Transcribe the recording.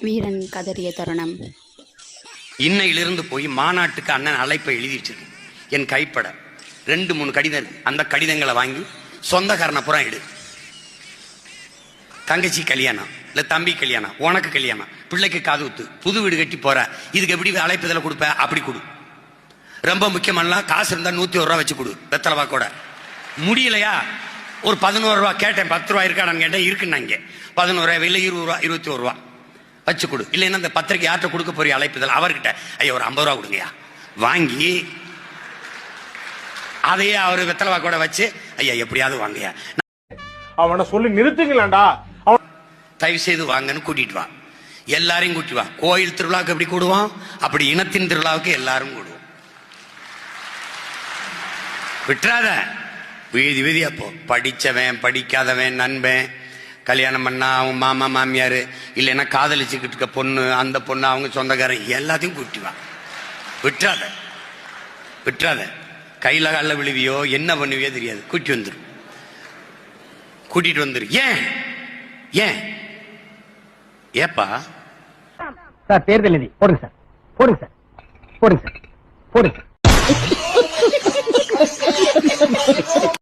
வீரன் கதறிய தருணம். இன்னையிலிருந்து போய் மாநாட்டுக்கு அண்ணன் அழைப்பை எழுதிட்டு என் கைப்பட 2-3 கடிதம் இருக்கு. அந்த கடிதங்களை வாங்கி சொந்தக்காரனை புறம் எடு. தங்கச்சி கல்யாணம், இல்ல தம்பி கல்யாணம், உனக்கு கல்யாணம், பிள்ளைக்கு காது ஊத்து, புது வீடு கட்டி போற, இதுக்கு எப்படி அழைப்புதல கொடுப்ப? அப்படி கொடு. ரொம்ப முக்கியமான காசு இருந்தா 101 ரூபா வச்சு கொடு, வெத்தலை வாக்கோட. முடியலையா ஒரு 11 ரூபா கேட்டேன், 10 ரூபா இருக்காடான்னு கேட்டேன், இருக்குன்னாங்க. 11 ரூபா இல்ல 20 ரூபா 21 ரூபா வச்சு கொடு. இல்லைன்னா இந்த பத்திரிக்கை யார்கிட்ட கொடுக்க போறிய அழைப்புதல் அவர்கிட்ட, ஐயா ஒரு 50 ரூபா கொடுங்கய்யா வாங்கி அதையே அவரு வெத்தலை வாக்கோட வச்சு, ஐயா எப்படியாவது வாங்கய்யா, அவனை சொல்லி நிறுத்துங்களா, தயவு செய்து வாங்கன்னு கூட்டிட்டு வா. எல்லாரையும் கூட்டி வா. கோயில் திருவிழாவுக்கு எப்படி கூடுவோம், அப்படி இனத்தின் திருவிழாவுக்கு எல்லாரும் கூடுவோம். விட்டுறாத. வீதி வீதியா போ. படிச்சவன் படிக்காதவன், நண்பன், கல்யாணம் பண்ணா அவங்க மாமா மாமியாரு, இல்லைன்னா காதலிச்சுக்கிட்டு இருக்க பொண்ணு, அந்த பொண்ணு அவங்க சொந்தக்காரன், எல்லாத்தையும் கூட்டி வா. விட்டுறாத விட்டுறாத. கையில காலில் விழுவியோ என்ன பண்ணுவியோ தெரியாது, கூட்டிட்டு வந்துரு. ஏன் ஏன் ஏப்பா சார் தேர்தல் நிதி போடுங்க சார், போடுங்க சார், போடுங்க சார், போடுங்க சார்.